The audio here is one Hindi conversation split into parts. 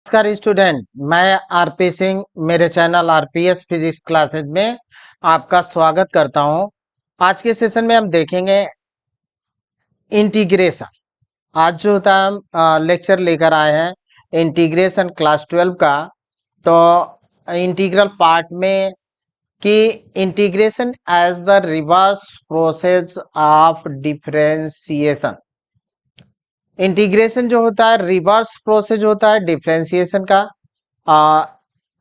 नमस्कार स्टूडेंट, मैं आरपी सिंह मेरे चैनल आरपीएस फिजिक्स क्लासेज में आपका स्वागत करता हूं। आज के सेशन में हम देखेंगे इंटीग्रेशन। आज जो होता है हम लेक्चर लेकर आए हैं इंटीग्रेशन क्लास 12 का। तो इंटीग्रल पार्ट में कि integration as the reverse process of differentiation. Integration जो होता है रिवर्स प्रोसेस होता है डिफरेंशिएशन का। आ,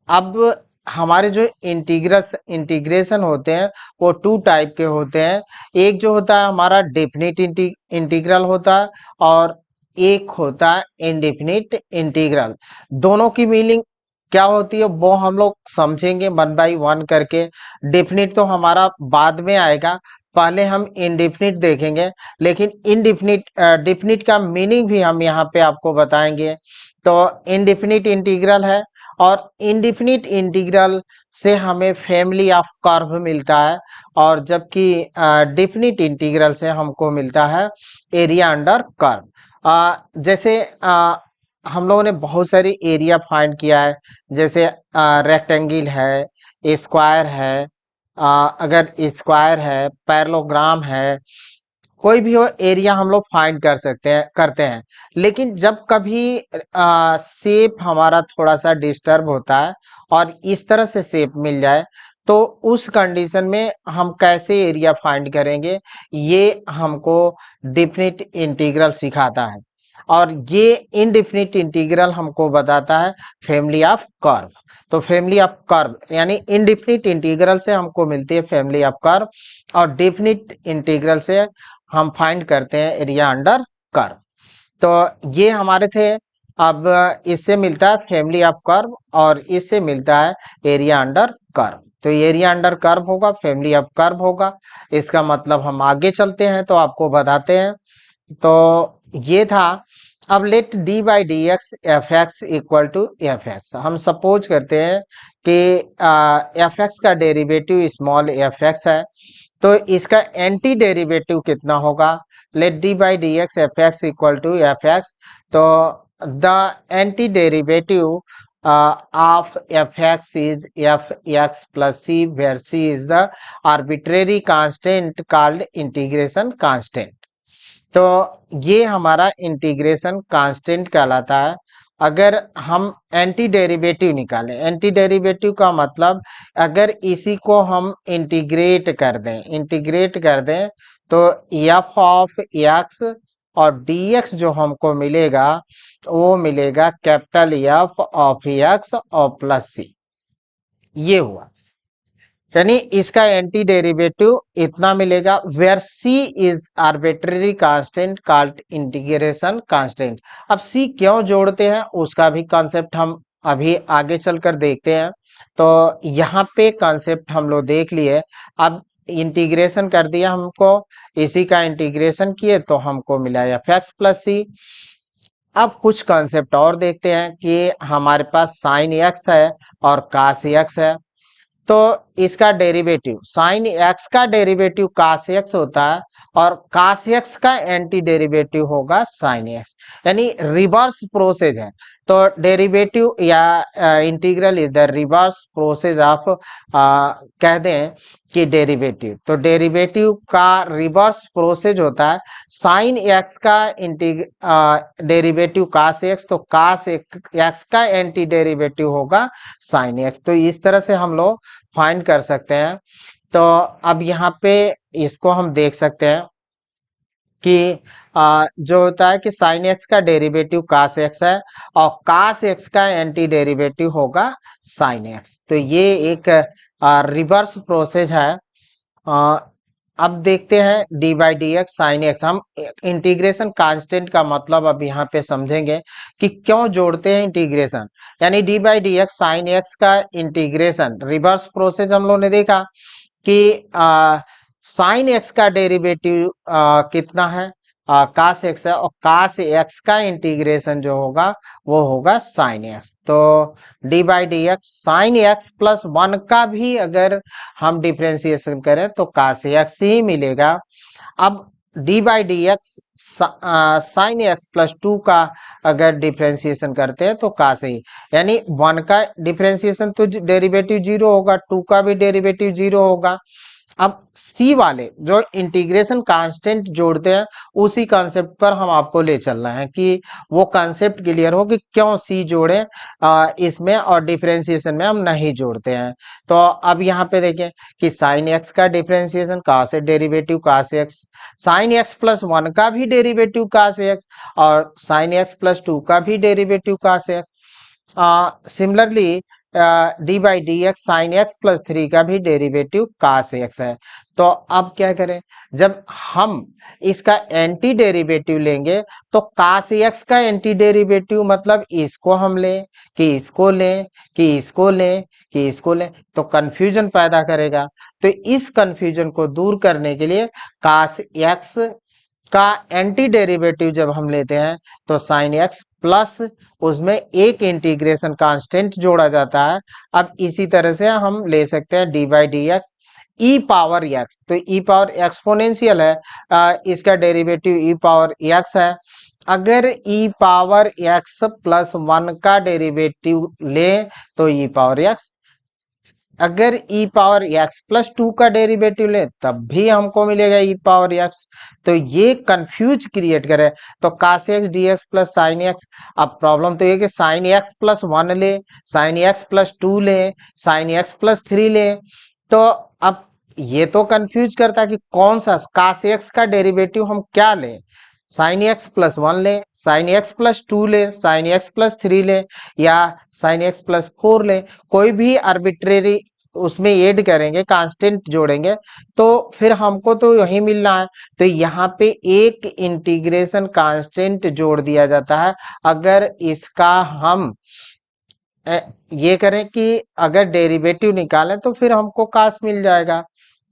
अब हमारे जो इंटीग्रेशन होते हैं वो टू टाइप के होते हैं। एक जो होता है हमारा डेफिनिट इंटीग्रल होता है और एक होता है इंडेफिनिट इंटीग्रल। दोनों की मीनिंग क्या होती है वो हम लोग समझेंगे वन बाय वन करके। डेफिनिट तो हमारा बाद में आएगा, पहले हम इंडेफिनिट देखेंगे। लेकिन इनडेफिनिट डेफिनिट का मीनिंग भी हम यहाँ पे आपको बताएंगे। तो इंडेफिनिट इंटीग्रल है और इंडेफिनिट इंटीग्रल से हमें फैमिली ऑफ कर्व मिलता है, और जबकि डेफिनिट इंटीग्रल से हमको मिलता है एरिया अंडर कर्व। जैसे हम लोगों ने बहुत सारी एरिया फाइंड किया है, जैसे रेक्टेंगल है, स्क्वायर है, अगर स्क्वायर है, पैरेललोग्राम है, कोई भी हो एरिया हम लोग फाइंड कर सकते हैं करते हैं। लेकिन जब कभी शेप हमारा थोड़ा सा डिस्टर्ब होता है और इस तरह से शेप मिल जाए तो उस कंडीशन में हम कैसे एरिया फाइंड करेंगे, ये हमको डेफिनिट इंटीग्रल सिखाता है। और ये इनडेफिनिट इंटीग्रल हमको बताता है फैमिली ऑफ कर्व। तो फैमिली ऑफ कर्व यानी इनडेफिनिट इंटीग्रल से हमको मिलती है फैमिली ऑफ कर्व, और डेफिनिट इंटीग्रल से हम फाइंड करते हैं एरिया अंडर कर्व। तो ये हमारे थे। अब इससे मिलता है फैमिली ऑफ कर्व और इससे मिलता है एरिया अंडर कर्व। तो एरिया अंडर कर्व होगा, फैमिली ऑफ कर्व होगा। इसका मतलब हम आगे चलते हैं तो आपको बताते हैं। तो ये था। अब let d by D x f x equal to f x. हम सपोज करते हैं कि एफ एक्स का डेरिवेटिव स्मॉल एफ एक्स है, तो इसका एंटी डेरिवेटिव कितना होगा। Let d by D x f x equal to f x. तो the anti derivative of f x is f x plus c, where C is the arbitrary constant called integration constant. तो ये हमारा इंटीग्रेशन कांस्टेंट कहलाता है। अगर हम एंटी डेरिवेटिव निकालें, एंटी डेरिवेटिव का मतलब अगर इसी को हम इंटीग्रेट कर दें तो एफ ऑफ एक्स और डी एक्स जो हमको मिलेगा वो मिलेगा कैपिटल एफ ऑफ एक्स और प्लस सी। ये हुआ, यानी इसका एंटी डेरिवेटिव इतना मिलेगा, where C is arbitrary constant called integration constant. अब सी क्यों जोड़ते हैं उसका भी कॉन्सेप्ट हम अभी आगे चलकर देखते हैं। तो यहाँ पे कॉन्सेप्ट हम लोग देख लिए। अब इंटीग्रेशन कर दिया हमको, इसी का इंटीग्रेशन किए तो हमको मिला एफ एक्स प्लस सी। अब कुछ कॉन्सेप्ट और देखते हैं कि हमारे पास साइन एक्स है और कास एक्स है। तो इसका डेरिवेटिव साइन एक्स का डेरिवेटिव कास एक्स होता है और कास एक्स का एंटी डेरिवेटिव होगा साइन एक्स, यानी रिवर्स प्रोसेस है। तो डेरिवेटिव या integral is the reverse process of कह दें कि डेरिवेटिव। तो डेरिवेटिव का रिवर्स प्रोसेस होता है। साइन एक्स का डेरिवेटिव कास एक्स, तो कास एक्स का एंटी डेरिवेटिव होगा साइन एक्स। तो इस तरह से हम लोग फाइंड कर सकते हैं। तो अब यहाँ पे इसको हम देख सकते हैं कि जो होता है कि साइन एक्स का डेरिवेटिव कास एक्स है और कास एक्स का एंटी डेरिवेटिव होगा साइन एक्स। तो ये एक रिवर्स प्रोसेस है। अब देखते हैं d by D x sin x. हम इंटीग्रेशन कांस्टेंट का मतलब अब यहाँ पे समझेंगे कि क्यों जोड़ते हैं इंटीग्रेशन। यानी D by D x sin x का इंटीग्रेशन रिवर्स प्रोसेस हम लोगों ने देखा कि साइन एक्स का डेरिवेटिव कितना है, कास एक्स है, और कास एक्स का इंटीग्रेशन जो होगा वो होगा साइन एक्स। तो D by D x sin x plus one का भी अगर हम डिफ्रेंसिएशन करें तो कास एक्स ही मिलेगा। अब d by D x sin x plus to का अगर डिफ्रेंसिएशन करते हैं तो का से ही, यानी वन का डिफ्रेंसिएशन तो डेरिवेटिव जीरो होगा, टू का भी डेरिवेटिव जीरो होगा। अब सी वाले जो इंटीग्रेशन कांस्टेंट जोड़ते हैं उसी कॉन्सेप्ट पर हम आपको ले चलना है कि वो कॉन्सेप्ट क्लियर हो कि क्यों सी जोड़े इसमें और डिफरेंशिएशन में हम नहीं जोड़ते हैं। तो अब यहाँ पे देखें कि साइन एक्स का डिफरेंशिएशन का से डेरिवेटिव का से x, sin x plus one का भी डेरिवेटिव का से एक्स और साइन एक्स प्लस टू का भी डेरिवेटिव का से x. Similarly D by D x sin x plus three का भी डेरिवेटिव कास एक्स है। तो अब क्या करें, जब हम इसका एंटी डेरिवेटिव लेंगे तो कास एक्स का एंटी डेरिवेटिव मतलब इसको हम लें कि इसको लें कि इसको लें कि इसको लें, तो कंफ्यूजन पैदा करेगा। तो इस कंफ्यूजन को दूर करने के लिए कास एक्स का एंटी डेरिवेटिव जब हम लेते हैं तो साइन एक्स प्लस उसमें एक इंटीग्रेशन कांस्टेंट जोड़ा जाता है। अब इसी तरह से हम ले सकते हैं d by D x e power x, तो ई पावर एक्सपोनेंशियल है, इसका डेरिवेटिव ई पावर एक्स है। अगर ई पावर एक्स प्लस वन का डेरिवेटिव ले तो ई पावर एक्स, अगर ई पावर एक्स प्लस टू का डेरिवेटिव ले तब भी हमको मिलेगा ई पावर एक्स। तो ये कंफ्यूज क्रिएट करे तो cos x d x plus sine x. अब प्रॉब्लम तो ये कि साइन एक्स प्लस वन ले, साइन एक्स प्लस टू ले, साइन एक्स प्लस थ्री ले, तो अब ये तो कंफ्यूज करता है कि कौन सा कास एक्स का डेरिवेटिव हम क्या लें, साइन एक्स प्लस वन ले, साइन एक्स प्लस टू ले, साइन एक्स प्लस थ्री ले, या साइन एक्स प्लस फोर ले, कोई भी आर्बिट्रेरी उसमें ऐड करेंगे कांस्टेंट जोड़ेंगे तो फिर हमको तो यही मिलना है। तो यहाँ पे एक इंटीग्रेशन कांस्टेंट जोड़ दिया जाता है। अगर इसका हम ये करें कि अगर डेरिवेटिव निकालें तो फिर हमको कास मिल जाएगा।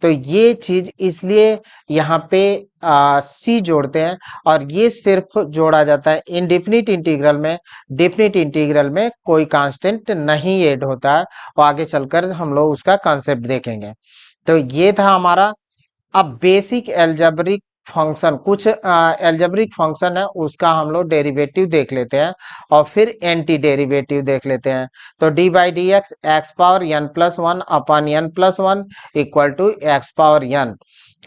तो ये चीज इसलिए यहाँ पे सी जोड़ते हैं और ये सिर्फ जोड़ा जाता है इनडिफिनिट इंटीग्रल में। डिफिनिट इंटीग्रल में कोई कांस्टेंट नहीं ऐड होता है और आगे चलकर हम लोग उसका कॉन्सेप्ट देखेंगे। तो ये था हमारा। अब बेसिक एल्जेब्रिक फंक्शन, कुछ एल्जेब्रिक फंक्शन है उसका हम लोग डेरिवेटिव देख लेते हैं और फिर एंटी डेरिवेटिव देख लेते हैं। तो D by D x x power N plus one upon N plus one equal to x power N.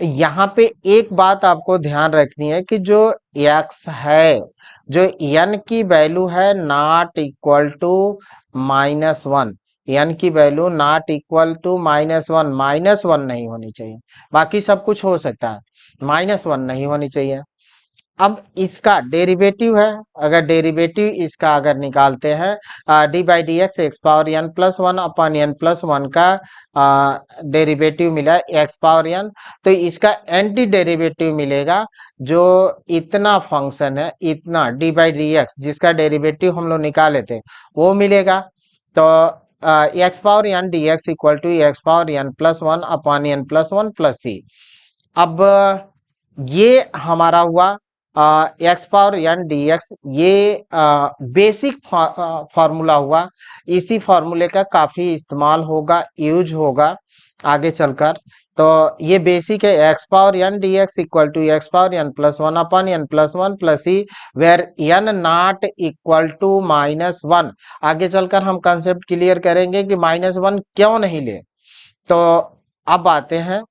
यहाँ पे एक बात आपको ध्यान रखनी है कि जो x है, जो n की वैल्यू है not equal to minus one, n की value not equal to minus one, minus one नहीं होनी चाहिए, बाकी सब कुछ हो सकता है, माइनस वन नहीं होनी चाहिए। अब इसका डेरिवेटिव है, अगर डेरिवेटिव इसका अगर निकालते हैं d by D x x power N plus one upon N plus one का डेरिवेटिव मिला एक्स पावर एन, तो इसका एंटी डेरिवेटिव मिलेगा जो इतना फंक्शन है, इतना डी बाई डी एक्स जिसका डेरिवेटिव हम लोग निकाले थे वो मिलेगा। तो x power n d x equal to x power N plus one upon N plus one plus c. अब ये हमारा हुआ x power n d x, ये बेसिक फार्मूला हुआ। इसी फार्मूले का काफी इस्तेमाल होगा, यूज होगा आगे चलकर। तो ये बेसिक है, x power n d x equal to x power N plus one upon N plus one plus c where n not equal to minus one. आगे चलकर हम कंसेप्ट क्लियर करेंगे कि माइनस वन क्यों नहीं ले। तो अब आते हैं,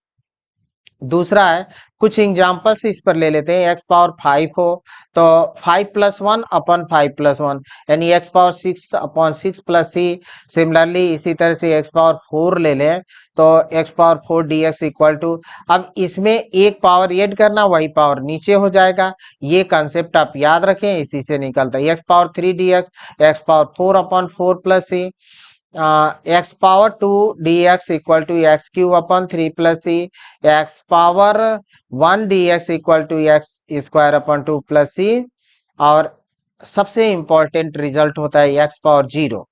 दूसरा है कुछ एग्जाम्पल्स इस पर ले लेते हैं। एक्स पावर फाइव हो तो five plus one upon five plus one, यानी x power six upon six plus c. Similarly इसी तरह से एक्स पावर फोर ले लें तो x power four d x equal to, अब इसमें एक पावर ऐड करना वही पावर नीचे हो जाएगा। ये कंसेप्ट आप याद रखें, इसी से निकलता है x power three d x x power four upon four plus c, x power two d x equal to x cube upon three plus c, x power one d x equal to x square upon two plus c, और सबसे इंपॉर्टेंट रिजल्ट होता है x power zero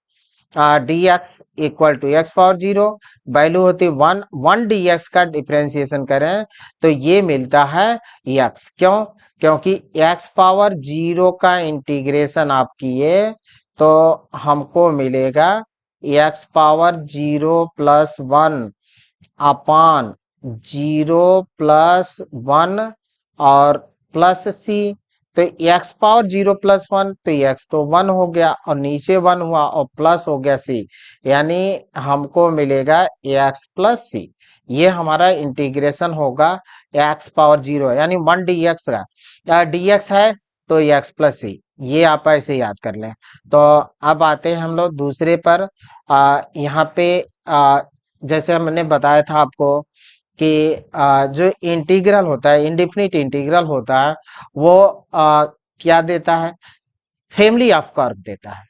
d x equal to x power zero, value होती है वन, वन डी एक्स का डिफ्रेंसिएशन करें तो ये मिलता है एक्स। क्यों? क्योंकि एक्स पावर जीरो का इंटीग्रेशन आप किए तो हमको मिलेगा x power zero plus one अपान जीरो प्लस वन और प्लस सी, तो एक्स पावर 0+1, तो एक्स तो 1 हो गया और नीचे 1 हुआ और प्लस हो गया सी, यानी हमको मिलेगा एक्स प्लस सी। ये हमारा इंटीग्रेशन होगा एक्स पावर 0 यानी 1 dx का, dx है तो एक्स प्लस सी, ये आप ऐसे याद कर लें। तो अब आते हैं हम लोग दूसरे पर। यहाँ पे जैसे हमने बताया था आपको कि जो इंटीग्रल होता है, इंडेफिनिट इंटीग्रल होता है, वो क्या देता है, फैमिली ऑफ कर्व देता है।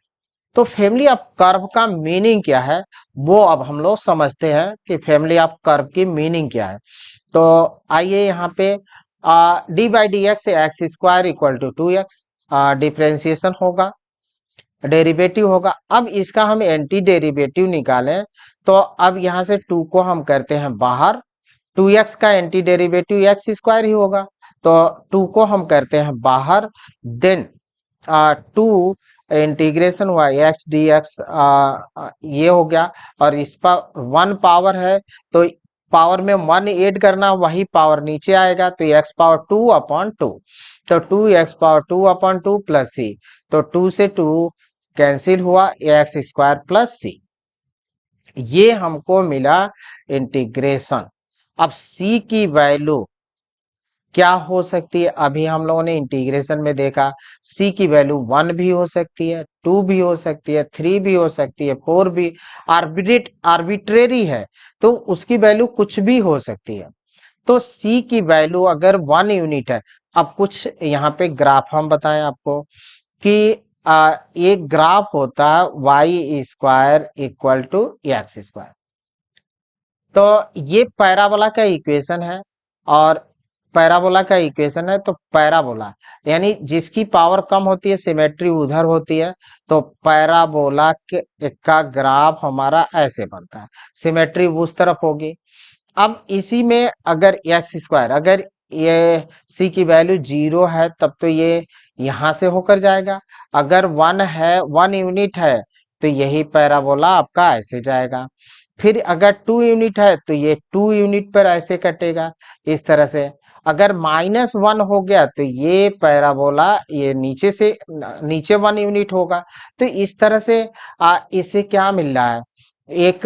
तो फैमिली ऑफ कर्व का मीनिंग क्या है, वो अब हम लोग समझते हैं कि फैमिली ऑफ कर्व की मीनिंग क्या है। तो आइए यहाँ पे d by D x x square equal to 2x differentiation होगा, डेरिवेटिव होगा। अब इसका हम एंटी डेरिवेटिव निकालें, तो अब यहाँ से 2 को हम करते हैं बाहर, 2x का एंटी डेरिवेटिव एक्स स्क्वायर ही होगा, तो 2 को हम करते हैं बाहर, देन 2 इंटीग्रेशन हुआ एक्स डी एक्स, ये हो गया। और इस पर 1 पावर है, तो पावर में 1 ऐड करना, वही पावर नीचे आएगा, तो एक्स पावर 2/2, तो 2x/2/2 प्लस सी, तो 2 से 2 कैंसिल हुआ, एक्स स्क्वायर प्लस सी, ये हमको मिला इंटीग्रेशन। अब c की वैल्यू क्या हो सकती है, अभी हम लोगों ने इंटीग्रेशन में देखा c की वैल्यू 1 भी हो सकती है, 2 भी हो सकती है, 3 भी हो सकती है, 4 भी, आर्बिट्रेरी है, तो उसकी वैल्यू कुछ भी हो सकती है। तो c की वैल्यू अगर 1 यूनिट है, अब कुछ यहाँ पे ग्राफ हम बताएं आपको कि एक ग्राफ होता है y square equal to x square, तो ये पैराबोला का इक्वेशन है, और पैराबोला का इक्वेशन है, तो पैराबोला यानी जिसकी पावर कम होती है, सिमेट्री उधर होती है, तो पैराबोला का ग्राफ हमारा ऐसे बनता है, सिमेट्री उस तरफ होगी। अब इसी में अगर एक्स स्क्वायर, अगर ये सी की वैल्यू 0 है, तब तो ये यहां से होकर जाएगा, अगर 1 है, 1 यूनिट है, तो यही पैराबोला आपका ऐसे जाएगा। फिर अगर 2 यूनिट है, तो ये 2 यूनिट पर ऐसे कटेगा, इस तरह से। अगर -1 हो गया, तो ये पैराबोला ये नीचे से नीचे 1 यूनिट होगा। तो इस तरह से इससे क्या मिल रहा है, एक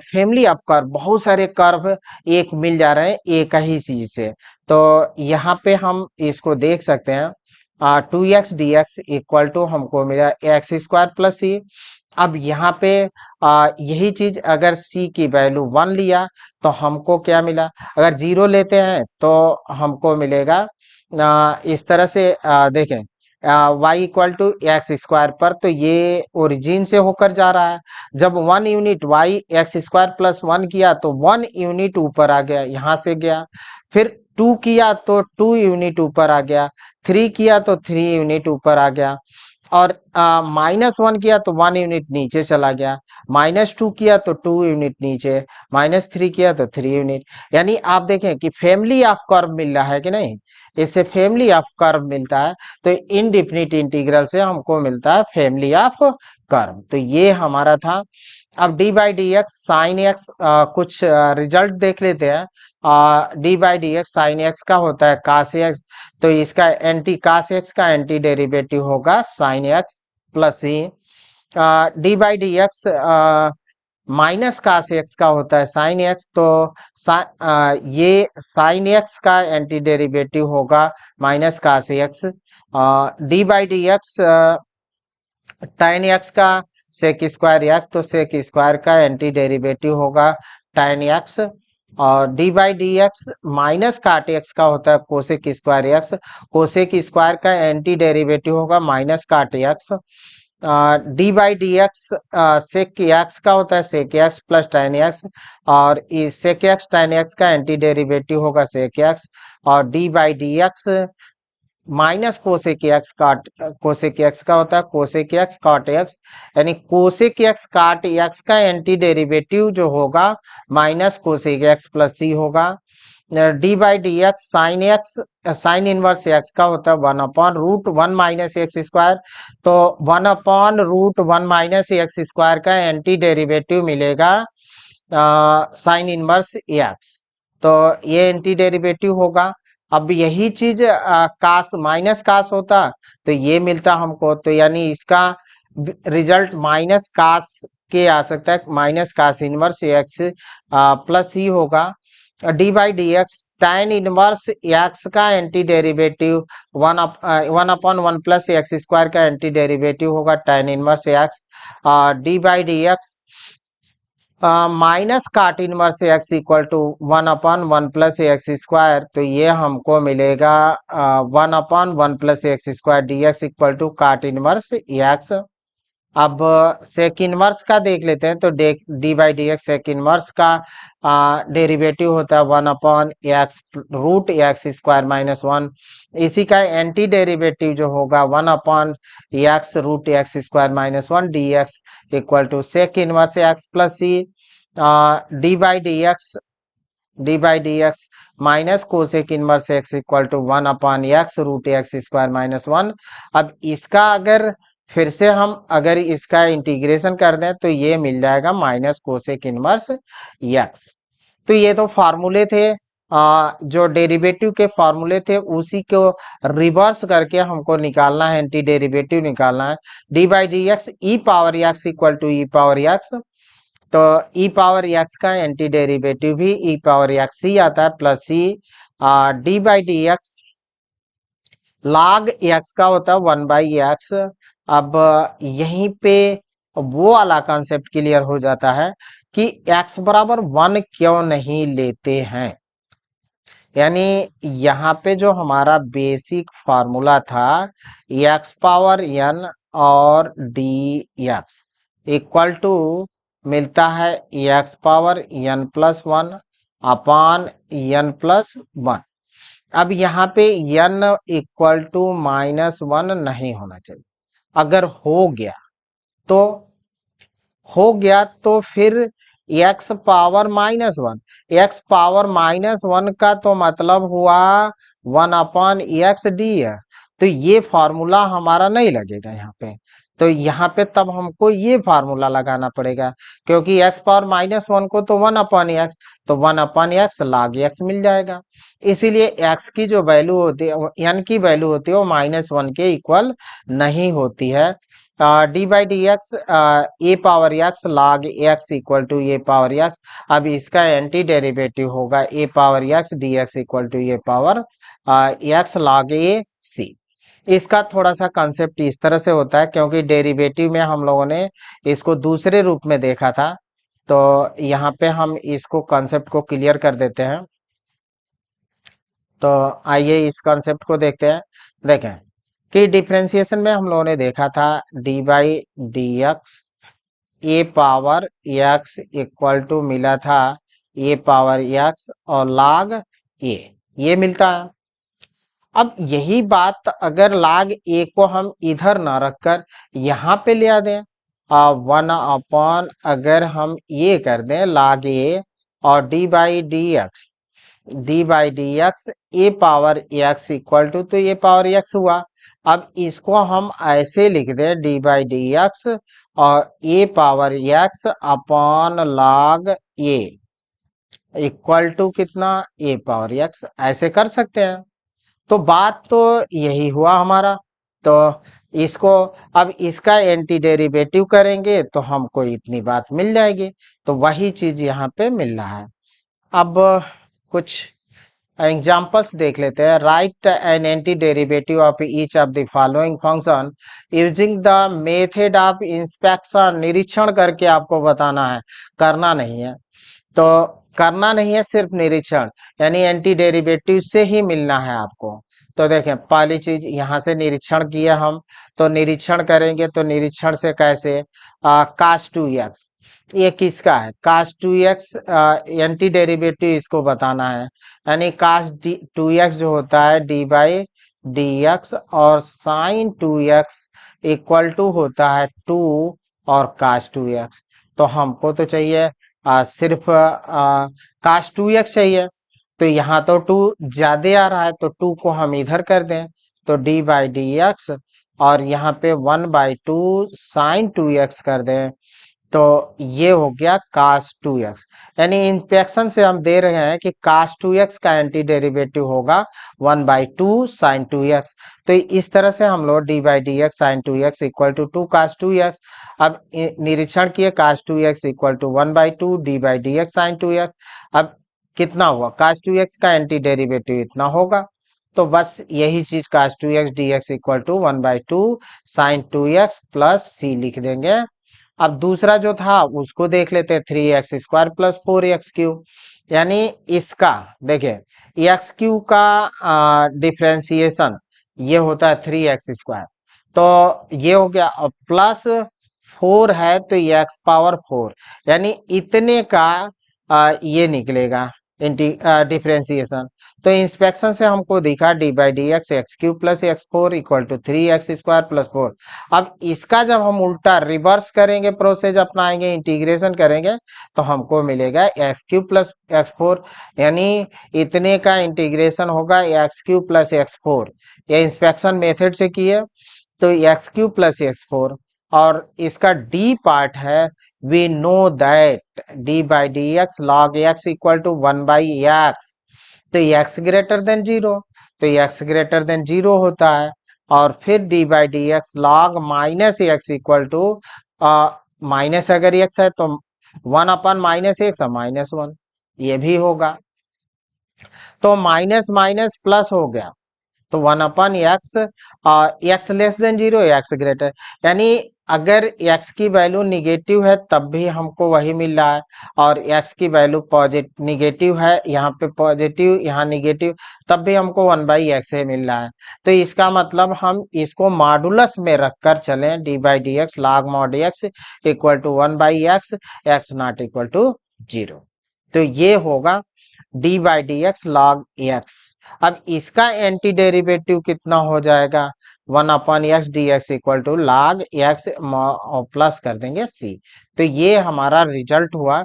फैमिली ऑफ कर्व, बहुत सारे कर्व एक मिल जा रहे हैं एक ही चीज से। तो यहाँ पे हम इसको देख सकते हैं, 2x dx इक्वल टू हमको मिला एक्स स्क्वायर प्लस सी। अब यहाँ पे यही चीज अगर c की वैल्यू 1 लिया, तो हमको क्या मिला, अगर 0 लेते हैं तो हमको मिलेगा इस तरह से, देखें y equal to x square पर, तो ये ओरिजिन से होकर जा रहा है। जब 1 unit y x square plus 1 किया, तो 1 यूनिट ऊपर आ गया, यहाँ से गया। फिर 2 किया तो 2 यूनिट ऊपर आ गया, 3 किया तो 3 यूनिट ऊपर आ गया, और -1 किया तो 1 यूनिट नीचे चला गया, -2 किया तो 2 यूनिट नीचे, -3 किया तो 3 यूनिट। यानी आप देखें कि फैमिली ऑफ कर्व मिल रहा है कि नहीं, इससे फैमिली ऑफ कर्व मिलता है, तो इनडिफिनिट इंटीग्रल से हमको मिलता है फैमिली ऑफ कर्व। तो ये हमारा था। अब d by D x sin x, कुछ रिजल्ट देख लेते हैं। D by D x sin x का होता है कास एक्स, तो इसका एंटी कास एक्स का एंटी डेरिवेटिव होगा sin x plus c. D by D x minus cos x का होता है साइन एक्स, तो ये साइन एक्स का एंटी डेरिवेटिव होगा minus cos x. D by D x tan x का सेक स्क्वायर एक्स, तो सेक स्क्वायर का एंटी डेरिवेटिव होगा tan एक्स। और d by D x minus cot x का होता है cosec square x, cosec square का एंटी डेरिवेटिव होगा minus cot x. D by D x sec x का होता है sec x plus tan x, और सेक एक्स tan एक्स का एंटी डेरिवेटिव होगा सेक एक्स। और d by D x minus cosec x cot, cosec x का होता है कोसेक एक्स काट एक्स, यानी कोसेक एक्स काट एक्स का एंटी डेरिवेटिव जो होगा माइनस कोसेक एक्स प्लस सी होगा। D by D x sin x, sine inverse x का होता है 1/√1 माइनस एक्स स्क्वायर, तो 1/√1 माइनस एक्स स्क्वायर का एंटी डेरिवेटिव मिलेगा साइन इनवर्स एक्स, तो ये एंटी डेरिवेटिव होगा। अब यही चीज कास माइनस कास होता तो ये मिलता हमको, तो यानी इसका रिजल्ट माइनस कास के आ सकता है, minus cos inverse x plus ही होगा। D by D x tan inverse x का anti derivative one upon one plus x square का एंटी डेरिवेटिव होगा tan inverse x. D by D x minus cot inverse x equal to one upon one plus x square, तो ये हमको मिलेगा one upon one plus x square d x equal to cot inverse x. अब सेक इनवर्स का देख लेते हैं, तो D by D x sec inverse का डेरिवेटिव होता है one upon x root x square minus one. इसी का एंटी डेरिवेटिव जो होगा one upon x root x square minus one d x equal to sec inverse x plus c d by D x minus cosec inverse x equal to one upon x root x square minus one. अब इसका अगर फिर से हम अगर इसका इंटीग्रेशन कर दें तो ये मिल जाएगा माइनस कोसेक इनवर्स एक्स। तो ये तो फार्मूले थे, जो डेरिवेटिव के फार्मूले थे उसी को रिवर्स करके हमको निकालना है, एंटी डेरिवेटिव निकालना है। D by D x e power x equal to e power x, तो ई पावर एक्स का एंटी डेरिवेटिव भी ई पावर एक्स ही आता है plus c d by D x log x का होता है वन बाई एक्स। अब यहीं पे वो वाला कॉन्सेप्ट क्लियर हो जाता है कि x बराबर वन क्यों नहीं लेते हैं। यानी यहाँ पे जो हमारा बेसिक फार्मूला था x पावर n और dx इक्वल टू मिलता है x power n plus one upon n plus one. अब यहाँ पे n equal to minus one नहीं होना चाहिए, अगर हो गया तो फिर x power minus one, x power minus one का तो मतलब हुआ वन अपॉन एक्स डी है, तो ये फार्मूला हमारा नहीं लगेगा यहाँ पे। तो यहाँ पे तब हमको ये फार्मूला लगाना पड़ेगा, क्योंकि x पावर माइनस वन को तो वन अपॉन एक्स, तो one upon x log x मिल जाएगा। इसीलिए x की जो वैल्यू होती है n की वैल्यू होती है वो माइनस वन के इक्वल नहीं होती है। D by D x a power x log x equal to a power x. अब इसका एंटी डेरिवेटिव होगा a power x d x equal to a power x log a c. इसका थोड़ा सा कंसेप्ट इस तरह से होता है, क्योंकि डेरिवेटिव में हम लोगों ने इसको दूसरे रूप में देखा था, तो यहाँ पे हम इसको कंसेप्ट को क्लियर कर देते हैं। तो आइए इस कंसेप्ट को देखते हैं। देखें कि डिफरेंशिएशन में हम लोगों ने देखा था d by D x a power x equal to मिला था ए पावर एक्स और लॉग ए, ये मिलता है। अब यही बात अगर log a को हम इधर ना रखकर यहाँ पे ले आ दें, वन अपॉन अगर हम ये कर दें log a और d by D x a power x equal to, तो ये पावर एक्स हुआ। अब इसको हम ऐसे लिख दें डी बाई डी एक्स और a power x upon log a equal to कितना ए पावर एक्स, ऐसे कर सकते हैं। तो बात तो यही हुआ हमारा। तो इसको अब इसका एंटी डेरिवेटिव करेंगे तो हमको इतनी बात मिल जाएगी, तो वही चीज यहाँ पे मिल रहा है। अब कुछ एग्जांपल्स देख लेते हैं। Right an anti derivative of each of the following function using the method of inspection. निरीक्षण करके आपको बताना है, करना नहीं है। तो करना नहीं है, सिर्फ निरीक्षण, यानी एंटी डेरिवेटिव से ही मिलना है आपको। तो देखें पहली चीज यहाँ से निरीक्षण किया हम, तो निरीक्षण करेंगे तो निरीक्षण से कैसे कास टू एक्स, ये किसका है cos two x, anti derivative इसको बताना है। यानी कास टू एक्स जो होता है डी बाई डी एक्स और sin two x equal to होता है टू और कास टू एक्स। तो हमको तो चाहिए सिर्फ कास टू एक्स चाहिए, तो यहाँ तो टू ज्यादा आ रहा है, तो टू को हम इधर कर दें, तो डी बाई डी एक्स और यहाँ पे one by two sign two x कर दें, तो ये हो गया cos 2x, यानी इंस्पेक्शन से हम दे रहे हैं कि cos 2x का एंटी डेरिवेटिव होगा 1/2 sin 2x। तो इस तरह से हम लोग d by D x sin 2x equal to 2 cos 2x। अब निरीक्षण किए cos 2x equal to 1/2 d by D x sin 2x। अब कितना हुआ, cos 2x का एंटी डेरिवेटिव इतना होगा। तो बस यही चीज cos 2x dx equal to 1/2 sin 2x plus c लिख देंगे। अब दूसरा जो था उसको देख लेते हैं, 3x² प्लस 4x³ यानी इसका देखिए x³ का डिफ्रेंसिएशन ये होता है 3x²। तो ये हो गया, और प्लस 4 है तो x पावर 4 यानी इतने का ये निकलेगा डिफ्रेंसिएशन। तो इंस्पेक्शन से हमको दिखा d by D x x³ plus x4 equal to 3x² plus 4। अब इसका जब हम उल्टा रिवर्स करेंगे, प्रोसेस अपनाएंगे, इंटीग्रेशन करेंगे, तो हमको मिलेगा x³ प्लस x4 यानी इतने का इंटीग्रेशन होगा x³ प्लस x4। ये इंस्पेक्शन मेथड से किए तो x³ प्लस x4, और इसका d पार्ट है, we know that d by dx log x equal to 1/x। तो x ग्रेटर देन 0, तो x ग्रेटर देन 0 होता है। और फिर d by D x log minus x equal to, minus अगर x है तो 1/-x और -1 ये भी होगा। तो माइनस माइनस प्लस हो गया, तो 1/x, x less than 0, x greater, यानी अगर x की वैल्यू निगेटिव है तब भी हमको वही मिल रहा है, और x की वैल्यू पॉजिटिव निगेटिव है, यहाँ पे पॉजिटिव यहाँ निगेटिव, तब भी हमको 1/x ही मिल रहा है। तो इसका मतलब हम इसको मॉडुलस में रखकर चलें, d by D x log mod x equal to 1/x, x not equal to 0। तो ये होगा d by D x log x। अब इसका एंटी डेरिवेटिव कितना हो जाएगा, 1/x dx equal to log x plus कर देंगे c। तो ये हमारा रिजल्ट हुआ।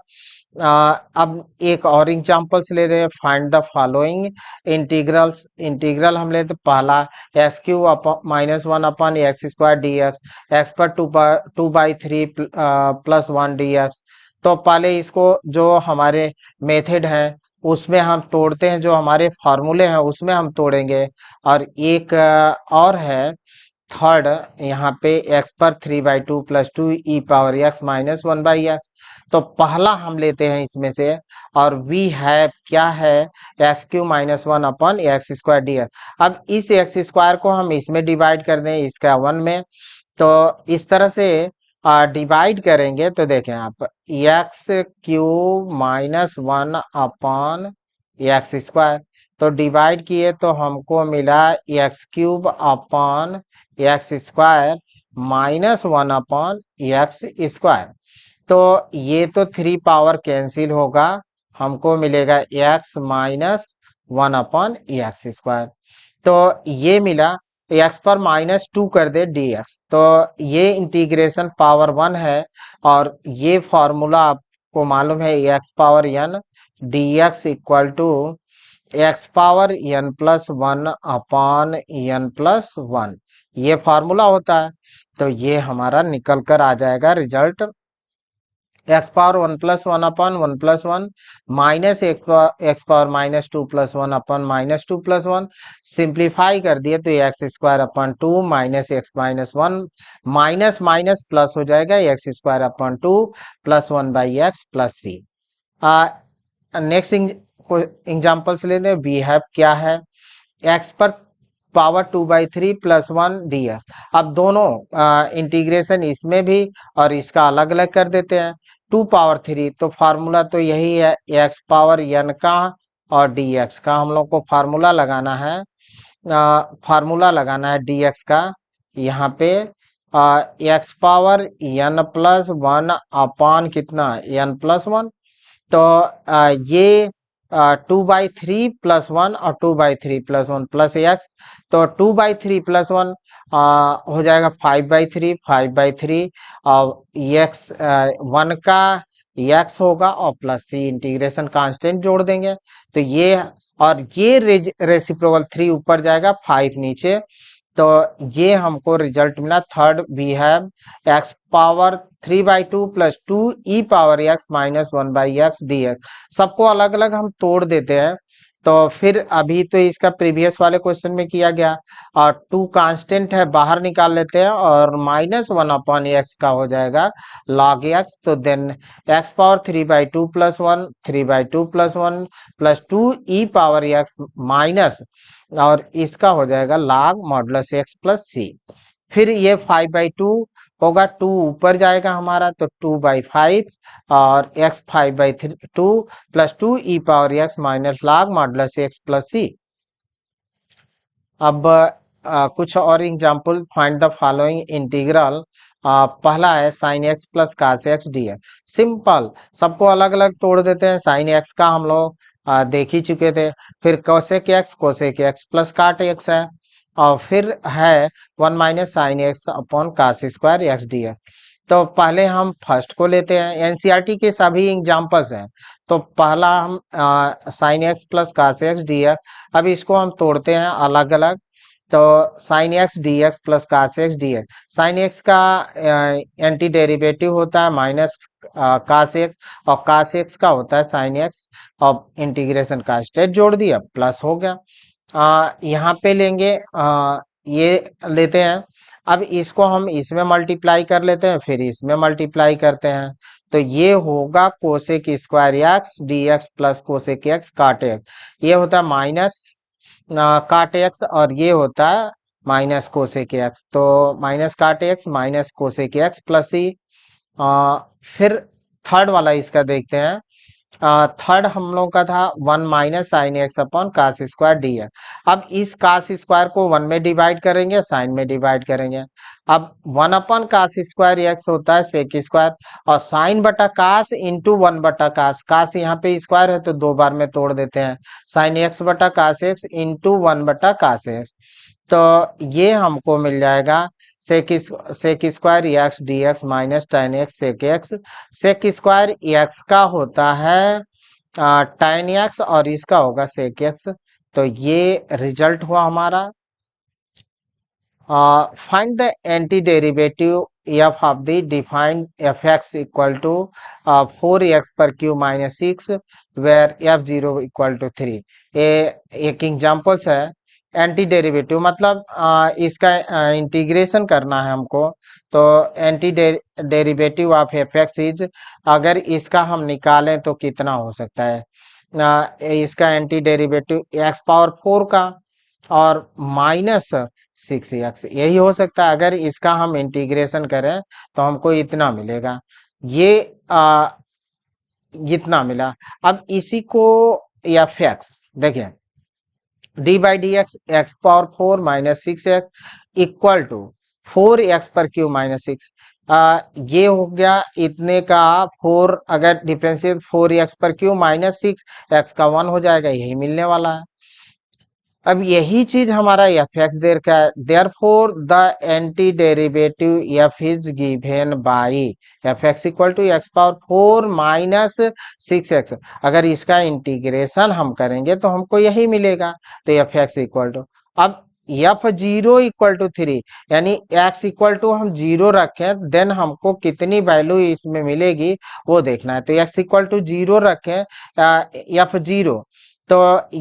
अब एक और एग्जांपल्स ले रहे हैं, find the following integrals. Integral हम लेते पहला x³ minus 1/x² dx, x पर 2/3 प्लस 1 dx। तो पहले इसको जो हमारे मेथड है उसमें हम तोड़ते हैं, जो हमारे फॉर्मूले हैं उसमें हम तोड़ेंगे। और एक और है थर्ड, यहाँ पे x पर 3/2 प्लस 2 ई पावर x माइनस 1/x। तो पहला हम लेते हैं इसमें से, और वी है क्या है, x³ माइनस 1/x² dx। अब इस x² को हम इसमें डिवाइड कर दें, इसका 1 में। तो इस तरह से डिवाइड करेंगे तो देखें आप, x³ माइनस 1/x²। तो डिवाइड किए तो हमको मिला x³ upon x² minus 1/x²। तो ये तो 3 पावर कैंसिल होगा, हमको मिलेगा x माइनस 1/x²। तो ये मिला, x पर -2 कर दे dx। तो ये इंटीग्रेशन पावर 1 है, और ये फॉर्मूला आपको मालूम है, x power n dx equal to x power n plus 1/n+1, ये फॉर्मूला होता है। तो ये हमारा निकल कर आ जाएगा result, x power 1 plus 1/1+1 minus x power -2 plus 1/-2 plus 1। Simplify कर दिए तो x² 2 minus x minus 1 minus minus plus हो जाएगा, x² 2 plus 1/x plus c। Next examples लेते हैं। वी हैव क्या है, x पर पावर 2/3 प्लस 1 dx। अब दोनों इंटीग्रेशन इसमें भी और इसका अलग अलग कर देते हैं, 2/3। तो फार्मूला तो यही है, x पावर n का और dx का हम लोग को फार्मूला लगाना है। dx का, यहाँ पे x power n plus 1 upon कितना, n प्लस 1। तो ये 2/3 प्लस 1 और 2/3 प्लस 1 प्लस x। तो 2/3 प्लस 1 हो जाएगा 5/3, 5/3 और x 1 का x होगा और प्लस c, इंटीग्रेशन कांस्टेंट जोड़ देंगे। तो ये और ये रेसिप्रोकल 3 ऊपर जाएगा, 5 नीचे। तो ये हमको रिजल्ट मिला। Third we have x power 3/2 plus 2e⁻x-1/x dx। सबको अलग अलग हम तोड़ देते हैं। तो फिर अभी तो इसका प्रीवियस वाले क्वेश्चन में किया गया, और टू कांस्टेंट है बाहर निकाल लेते हैं, और -1/x का हो जाएगा log x। तो then x power 3/2 plus 1 3/2 plus 1 plus 2e⁻x minus, और इसका हो जाएगा log modulus x plus c. फिर ये 5/2 होगा, 2 ऊपर जाएगा हमारा तो 2/5, और x 5/2 plus 2e⁻x minus log modulus x plus c. अब कुछ और example, find the following integral. पहला है sign x plus cos x d x. Simple, सबको अलग अलग तोड़ देते हैं। साइन एक्स का हम लोग देख ही चुके थे। फिर cosec x plus cot x है, और फिर है 1 minus sin x upon cos square x d x. तो पहले हम फर्स्ट को लेते हैं, एनसीईआरटी के सभी एग्जांपल्स हैं। तो पहला हम sin x plus cos x d x, अब इसको हम तोड़ते हैं अलग अलग। तो sin x d x plus cos x d x, sin x का एंटी डेरिवेटिव होता है माइनस कास एक्स, और कास एक्स का होता है साइन एक्स, और इंटीग्रेशन का स्टेप जोड़ दिया, प्लस हो गया। यहाँ पे लेंगे, ये लेते हैं। अब इसको हम इसमें मल्टीप्लाई कर लेते हैं, फिर इसमें मल्टीप्लाई करते हैं। तो ये होगा cosec square x d x plus cosec x काट एक्स। ये होता है माइनस काट एक्स, और ये होता है माइनस कोसेक एक्स। तो minus cot x minus cosec x plus c. फिर थर्ड वाला इसका देखते हैं। थर्ड हम लोग का था 1 minus sin x upon cos square d x. अब इस कास स्क्वायर को 1 में डिवाइड करेंगे, साइन में डिवाइड करेंगे। अब 1 अपॉन कास स्क्वायर एक्स होता है सेक स्क्वायर, और साइन बटा कास इंटू 1 बटा कास, कास यहाँ पे स्क्वायर है तो दो बार में तोड़ देते हैं, साइन एक्स बटा कास एक्स इंटू 1 बटा कास एक्स। तो ये हमको मिल जाएगा sec square x d x minus tan x sec x. Sec square x का होता है टेन एक्स, और इसका होगा सेक एक्स। तो ये रिजल्ट हुआ हमारा। Find the anti derivative f of the defined f x equal to 4x पर cube minus 6 where f0 equal to 3। ये एक एग्जांपल्स है। एंटी डेरिवेटिव मतलब इसका इंटीग्रेशन करना है हमको। तो anti derivative of f x is, अगर इसका हम निकालें तो कितना हो सकता है। इसका एंटी डेरिवेटिव एक्स पावर 4 का, और माइनस 6x, यही हो सकता है। अगर इसका हम इंटीग्रेशन करें तो हमको इतना मिलेगा। ये इतना मिला। अब इसी को एफ एक्स देखिए, d by D x x power 4 minus 6x equal to 4x पर क्यू माइनस 6। ये हो गया इतने का 4, अगर डिफरेंशियल 4x पर क्यू माइनस 6x का 1 हो जाएगा, यही मिलने वाला है। अब यही चीज हमारा एफ एक्स देर का है, therefore the anti derivative f is given by f x equal to x power 4 minus 6x। अगर इसका इंटीग्रेशन हम करेंगे तो हमको यही मिलेगा। तो एफ एक्स इक्वल टू, अब f0 इक्वल टू 3, यानी x इक्वल टू हम 0 रखें, देन हमको कितनी वैल्यू इसमें मिलेगी वो देखना है। तो x इक्वल टू 0 रखें, f0, तो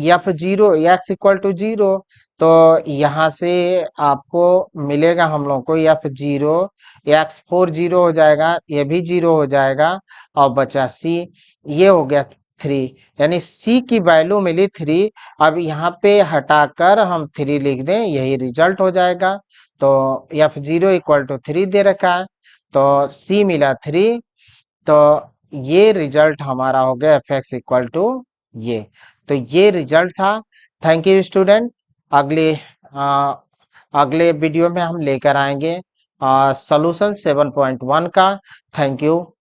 f0 x इक्वल टू 0, तो यहाँ से आपको मिलेगा हम लोग को f0 x4 0 हो जाएगा, ये भी 0 हो जाएगा, और बचा c, ये हो गया 3, यानी c की वैल्यू मिली 3। अब यहाँ पे हटाकर हम 3 लिख दें, यही रिजल्ट हो जाएगा। तो f0 इक्वल टू 3 दे रखा है, तो c मिला 3। तो ये रिजल्ट हमारा हो गया एफ एक्स इक्वल टू ये। तो ये रिजल्ट था। Thank you student. अगले अगले वीडियो में हम लेकर आएंगे सॉल्यूशन 7.1 का। Thank you.